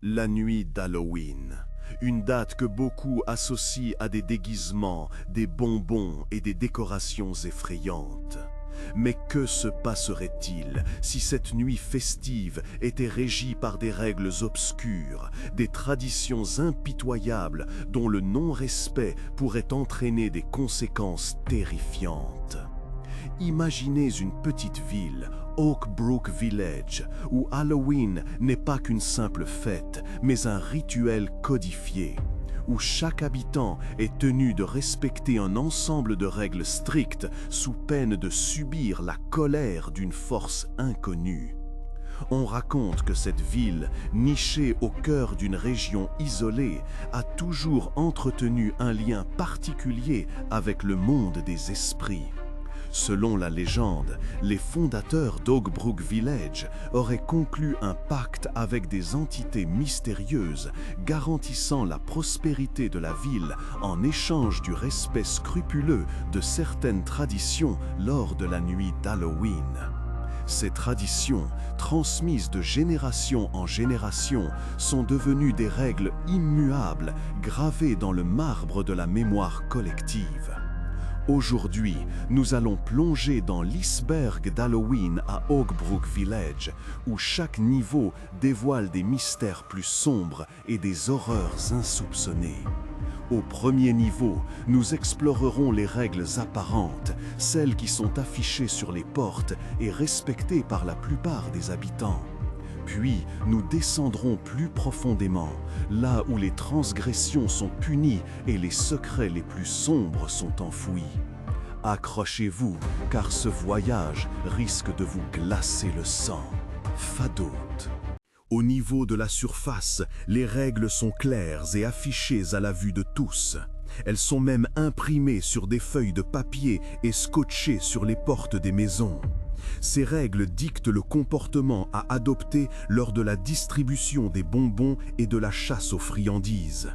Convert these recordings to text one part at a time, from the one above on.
La nuit d'Halloween, une date que beaucoup associent à des déguisements, des bonbons et des décorations effrayantes. Mais que se passerait-il si cette nuit festive était régie par des règles obscures, des traditions impitoyables dont le non-respect pourrait entraîner des conséquences terrifiantes? Imaginez une petite ville, Oak Brook Village, où Halloween n'est pas qu'une simple fête, mais un rituel codifié, où chaque habitant est tenu de respecter un ensemble de règles strictes sous peine de subir la colère d'une force inconnue. On raconte que cette ville, nichée au cœur d'une région isolée, a toujours entretenu un lien particulier avec le monde des esprits. Selon la légende, les fondateurs d'Oak Brook Village auraient conclu un pacte avec des entités mystérieuses garantissant la prospérité de la ville en échange du respect scrupuleux de certaines traditions lors de la nuit d'Halloween. Ces traditions, transmises de génération en génération, sont devenues des règles immuables gravées dans le marbre de la mémoire collective. Aujourd'hui, nous allons plonger dans l'iceberg d'Halloween à Oak Brook Village, où chaque niveau dévoile des mystères plus sombres et des horreurs insoupçonnées. Au premier niveau, nous explorerons les règles apparentes, celles qui sont affichées sur les portes et respectées par la plupart des habitants. Puis, nous descendrons plus profondément, là où les transgressions sont punies et les secrets les plus sombres sont enfouis. Accrochez-vous, car ce voyage risque de vous glacer le sang. Fadot. Au niveau de la surface, les règles sont claires et affichées à la vue de tous. Elles sont même imprimées sur des feuilles de papier et scotchées sur les portes des maisons. Ces règles dictent le comportement à adopter lors de la distribution des bonbons et de la chasse aux friandises.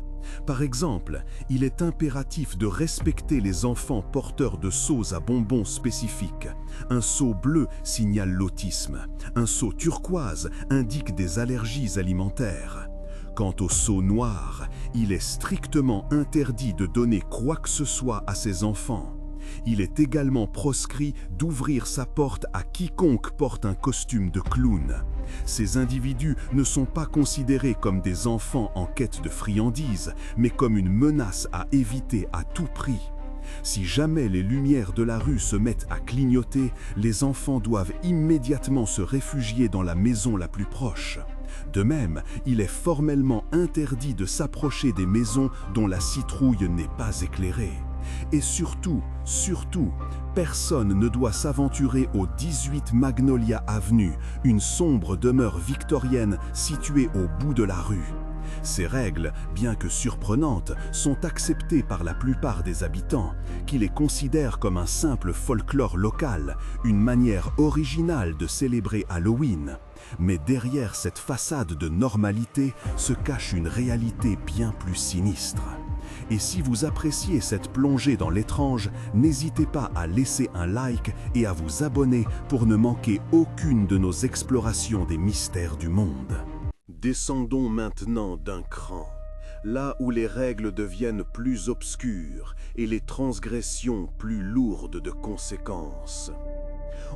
Par exemple, il est impératif de respecter les enfants porteurs de seaux à bonbons spécifiques. Un seau bleu signale l'autisme. Un seau turquoise indique des allergies alimentaires. Quant au seau noir, il est strictement interdit de donner quoi que ce soit à ses enfants. Il est également proscrit d'ouvrir sa porte à quiconque porte un costume de clown. Ces individus ne sont pas considérés comme des enfants en quête de friandises, mais comme une menace à éviter à tout prix. Si jamais les lumières de la rue se mettent à clignoter, les enfants doivent immédiatement se réfugier dans la maison la plus proche. De même, il est formellement interdit de s'approcher des maisons dont la citrouille n'est pas éclairée. Et surtout, personne ne doit s'aventurer au 18 Magnolia Avenue, une sombre demeure victorienne située au bout de la rue. Ces règles, bien que surprenantes, sont acceptées par la plupart des habitants, qui les considèrent comme un simple folklore local, une manière originale de célébrer Halloween. Mais derrière cette façade de normalité se cache une réalité bien plus sinistre. Et si vous appréciez cette plongée dans l'étrange, n'hésitez pas à laisser un like et à vous abonner pour ne manquer aucune de nos explorations des mystères du monde. Descendons maintenant d'un cran, là où les règles deviennent plus obscures et les transgressions plus lourdes de conséquences.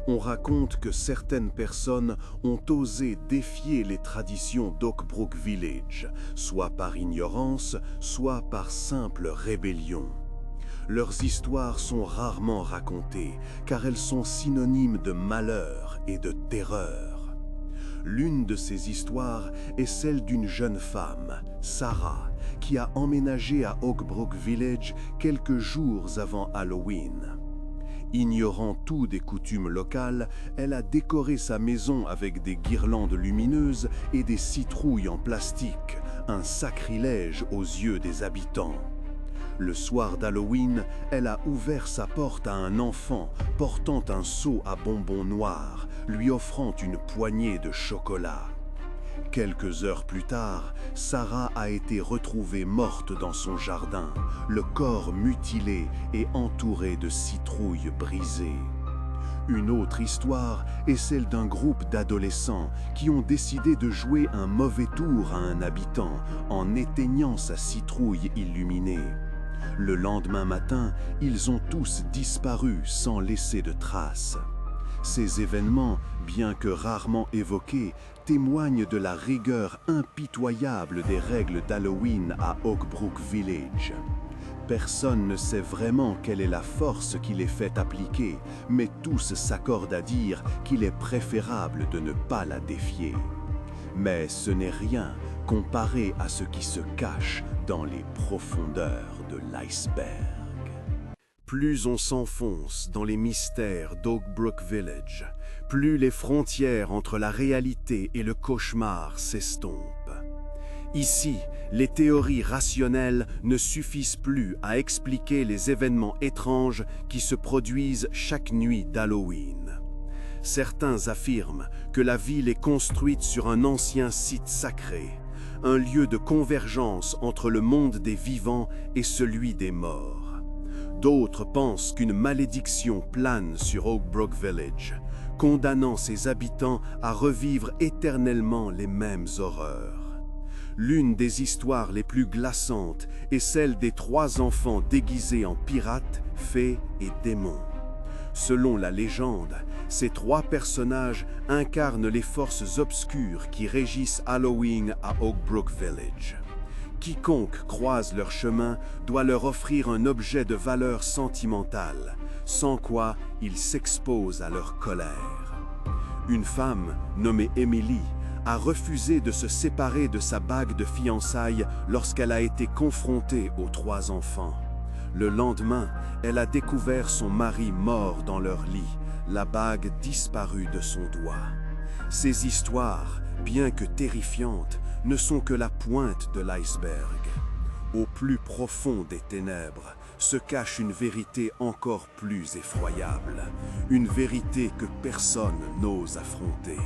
On raconte que certaines personnes ont osé défier les traditions d'Oak Brook Village, soit par ignorance, soit par simple rébellion. Leurs histoires sont rarement racontées, car elles sont synonymes de malheur et de terreur. L'une de ces histoires est celle d'une jeune femme, Sarah, qui a emménagé à Oak Brook Village quelques jours avant Halloween. Ignorant tout des coutumes locales, elle a décoré sa maison avec des guirlandes lumineuses et des citrouilles en plastique, un sacrilège aux yeux des habitants. Le soir d'Halloween, elle a ouvert sa porte à un enfant portant un seau à bonbons noirs, lui offrant une poignée de chocolat. Quelques heures plus tard, Sarah a été retrouvée morte dans son jardin, le corps mutilé et entouré de citrouilles brisées. Une autre histoire est celle d'un groupe d'adolescents qui ont décidé de jouer un mauvais tour à un habitant en éteignant sa citrouille illuminée. Le lendemain matin, ils ont tous disparu sans laisser de traces. Ces événements, bien que rarement évoqués, témoignent de la rigueur impitoyable des règles d'Halloween à Oakbrook Village. Personne ne sait vraiment quelle est la force qui les fait appliquer, mais tous s'accordent à dire qu'il est préférable de ne pas la défier. Mais ce n'est rien comparé à ce qui se cache dans les profondeurs de l'iceberg. Plus on s'enfonce dans les mystères d'Oakbrook Village, plus les frontières entre la réalité et le cauchemar s'estompent. Ici, les théories rationnelles ne suffisent plus à expliquer les événements étranges qui se produisent chaque nuit d'Halloween. Certains affirment que la ville est construite sur un ancien site sacré, un lieu de convergence entre le monde des vivants et celui des morts. D'autres pensent qu'une malédiction plane sur Oakbrook Village, condamnant ses habitants à revivre éternellement les mêmes horreurs. L'une des histoires les plus glaçantes est celle des 3 enfants déguisés en pirates, fées et démons. Selon la légende, ces 3 personnages incarnent les forces obscures qui régissent Halloween à Oakbrook Village. Quiconque croise leur chemin doit leur offrir un objet de valeur sentimentale, sans quoi ils s'exposent à leur colère. Une femme, nommée Emily, a refusé de se séparer de sa bague de fiançailles lorsqu'elle a été confrontée aux 3 enfants. Le lendemain, elle a découvert son mari mort dans leur lit, la bague disparue de son doigt. Ces histoires, bien que terrifiantes, ne sont que la pointe de l'iceberg. Au plus profond des ténèbres se cache une vérité encore plus effroyable, une vérité que personne n'ose affronter.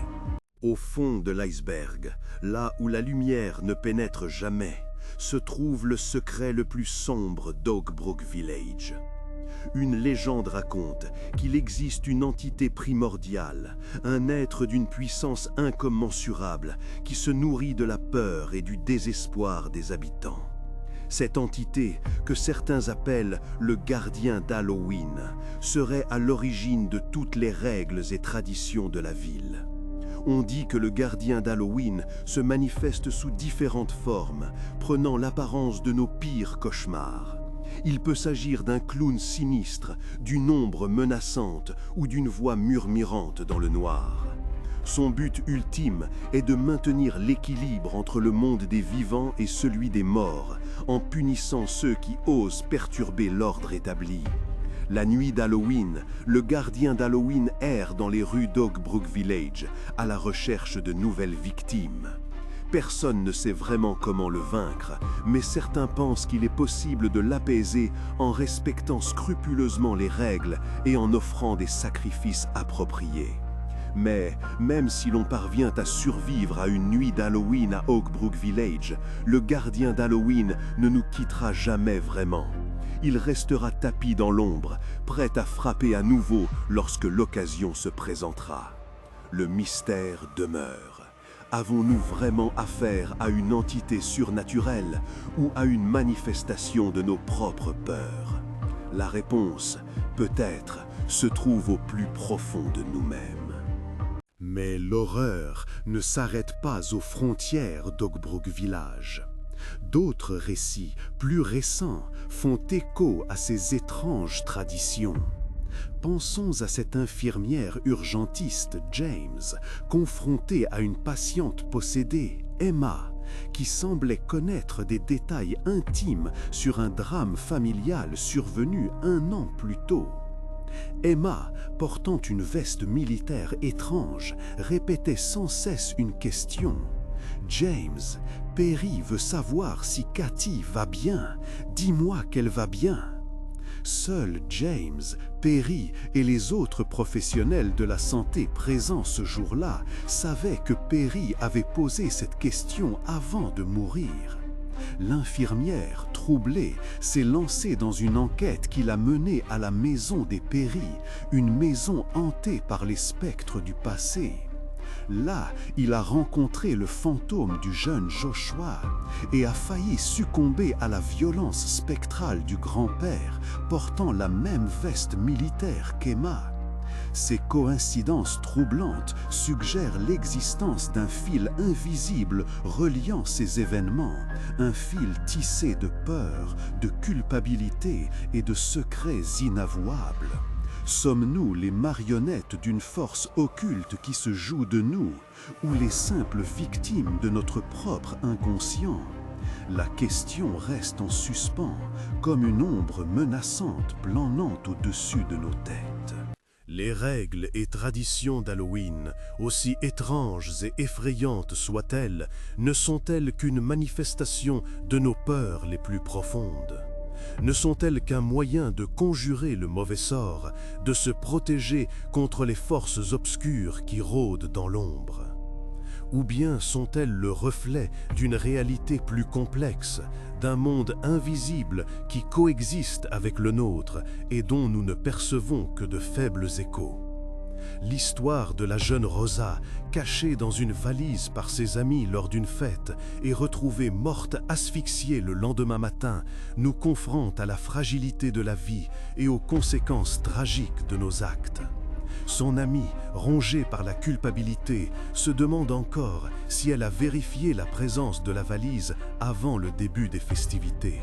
Au fond de l'iceberg, là où la lumière ne pénètre jamais, se trouve le secret le plus sombre d'Oakbrook Village. Une légende raconte qu'il existe une entité primordiale, un être d'une puissance incommensurable qui se nourrit de la peur et du désespoir des habitants. Cette entité, que certains appellent le gardien d'Halloween, serait à l'origine de toutes les règles et traditions de la ville. On dit que le gardien d'Halloween se manifeste sous différentes formes, prenant l'apparence de nos pires cauchemars. Il peut s'agir d'un clown sinistre, d'une ombre menaçante ou d'une voix murmurante dans le noir. Son but ultime est de maintenir l'équilibre entre le monde des vivants et celui des morts, en punissant ceux qui osent perturber l'ordre établi. La nuit d'Halloween, le gardien d'Halloween erre dans les rues d'Oakbrook Village, à la recherche de nouvelles victimes. Personne ne sait vraiment comment le vaincre, mais certains pensent qu'il est possible de l'apaiser en respectant scrupuleusement les règles et en offrant des sacrifices appropriés. Mais même si l'on parvient à survivre à une nuit d'Halloween à Oakbrook Village, le gardien d'Halloween ne nous quittera jamais vraiment. Il restera tapi dans l'ombre, prêt à frapper à nouveau lorsque l'occasion se présentera. Le mystère demeure. Avons-nous vraiment affaire à une entité surnaturelle ou à une manifestation de nos propres peurs? La réponse, peut-être, se trouve au plus profond de nous-mêmes. Mais l'horreur ne s'arrête pas aux frontières d'Oakbrook Village. D'autres récits, plus récents, font écho à ces étranges traditions. Pensons à cette infirmière urgentiste, James, confrontée à une patiente possédée, Emma, qui semblait connaître des détails intimes sur un drame familial survenu 1 an plus tôt. Emma, portant une veste militaire étrange, répétait sans cesse une question. « James, Perry veut savoir si Cathy va bien. Dis-moi qu'elle va bien. » Seuls James, Perry et les autres professionnels de la santé présents ce jour-là savaient que Perry avait posé cette question avant de mourir. L'infirmière, troublée, s'est lancée dans une enquête qui l'a menée à la maison des Perry, une maison hantée par les spectres du passé. Là, il a rencontré le fantôme du jeune Joshua et a failli succomber à la violence spectrale du grand-père, portant la même veste militaire qu'Emma. Ces coïncidences troublantes suggèrent l'existence d'un fil invisible reliant ces événements, un fil tissé de peur, de culpabilité et de secrets inavouables. Sommes-nous les marionnettes d'une force occulte qui se joue de nous, ou les simples victimes de notre propre inconscient? La question reste en suspens, comme une ombre menaçante planant au-dessus de nos têtes. Les règles et traditions d'Halloween, aussi étranges et effrayantes soient-elles, ne sont-elles qu'une manifestation de nos peurs les plus profondes? Ne sont-elles qu'un moyen de conjurer le mauvais sort, de se protéger contre les forces obscures qui rôdent dans l'ombre? Ou bien sont-elles le reflet d'une réalité plus complexe, d'un monde invisible qui coexiste avec le nôtre et dont nous ne percevons que de faibles échos? L'histoire de la jeune Rosa, cachée dans une valise par ses amis lors d'une fête et retrouvée morte asphyxiée le lendemain matin, nous confronte à la fragilité de la vie et aux conséquences tragiques de nos actes. Son amie, rongée par la culpabilité, se demande encore si elle a vérifié la présence de la valise avant le début des festivités.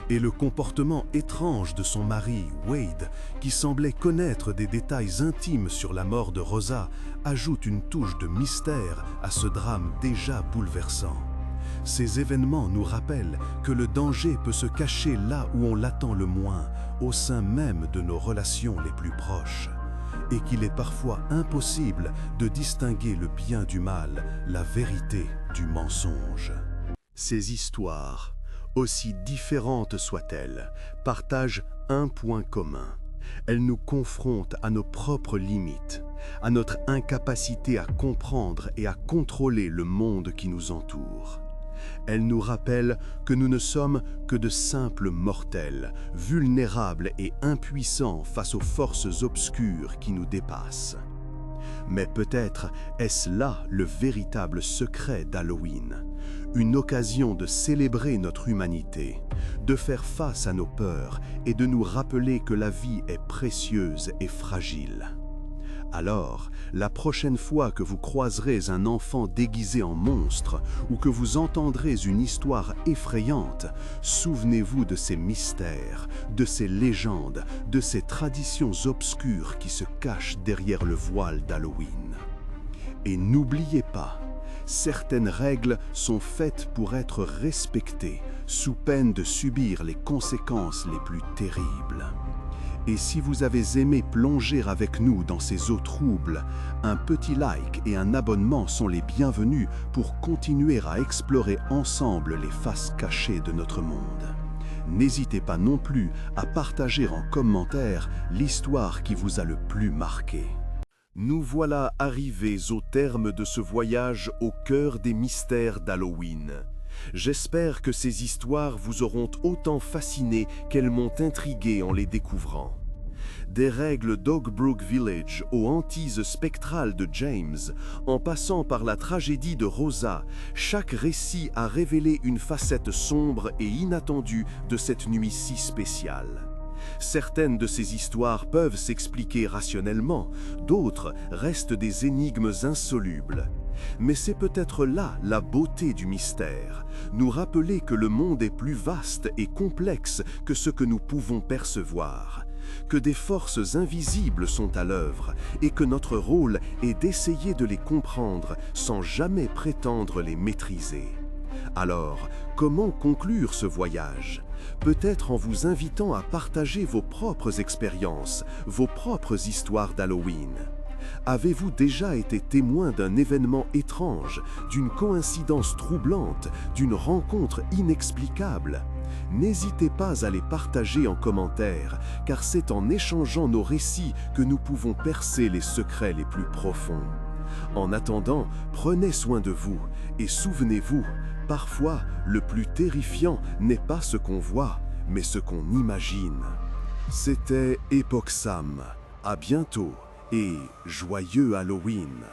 Et le comportement étrange de son mari, Wade, qui semblait connaître des détails intimes sur la mort de Rosa, ajoute une touche de mystère à ce drame déjà bouleversant. Ces événements nous rappellent que le danger peut se cacher là où on l'attend le moins, au sein même de nos relations les plus proches, et qu'il est parfois impossible de distinguer le bien du mal, la vérité du mensonge. Ces histoires, aussi différentes soient-elles, partagent un point commun. Elles nous confrontent à nos propres limites, à notre incapacité à comprendre et à contrôler le monde qui nous entoure. Elles nous rappellent que nous ne sommes que de simples mortels, vulnérables et impuissants face aux forces obscures qui nous dépassent. Mais peut-être est-ce là le véritable secret d'Halloween, une occasion de célébrer notre humanité, de faire face à nos peurs et de nous rappeler que la vie est précieuse et fragile. Alors, la prochaine fois que vous croiserez un enfant déguisé en monstre ou que vous entendrez une histoire effrayante, souvenez-vous de ces mystères, de ces légendes, de ces traditions obscures qui se cachent derrière le voile d'Halloween. Et n'oubliez pas, certaines règles sont faites pour être respectées, sous peine de subir les conséquences les plus terribles. Et si vous avez aimé plonger avec nous dans ces eaux troubles, un petit like et un abonnement sont les bienvenus pour continuer à explorer ensemble les faces cachées de notre monde. N'hésitez pas non plus à partager en commentaire l'histoire qui vous a le plus marqué. Nous voilà arrivés au terme de ce voyage au cœur des mystères d'Halloween. J'espère que ces histoires vous auront autant fasciné qu'elles m'ont intrigué en les découvrant. Des règles d'Oakbrook Village aux hantises spectrales de James, en passant par la tragédie de Rosa, chaque récit a révélé une facette sombre et inattendue de cette nuit si spéciale. Certaines de ces histoires peuvent s'expliquer rationnellement, d'autres restent des énigmes insolubles. Mais c'est peut-être là la beauté du mystère, nous rappeler que le monde est plus vaste et complexe que ce que nous pouvons percevoir, que des forces invisibles sont à l'œuvre et que notre rôle est d'essayer de les comprendre sans jamais prétendre les maîtriser. Alors, comment conclure ce voyage? Peut-être en vous invitant à partager vos propres expériences, vos propres histoires d'Halloween. Avez-vous déjà été témoin d'un événement étrange, d'une coïncidence troublante, d'une rencontre inexplicable? N'hésitez pas à les partager en commentaire, car c'est en échangeant nos récits que nous pouvons percer les secrets les plus profonds. En attendant, prenez soin de vous et souvenez-vous, Parfois, le plus terrifiant n'est pas ce qu'on voit, mais ce qu'on imagine. C'était Époque Sam. À bientôt et joyeux Halloween!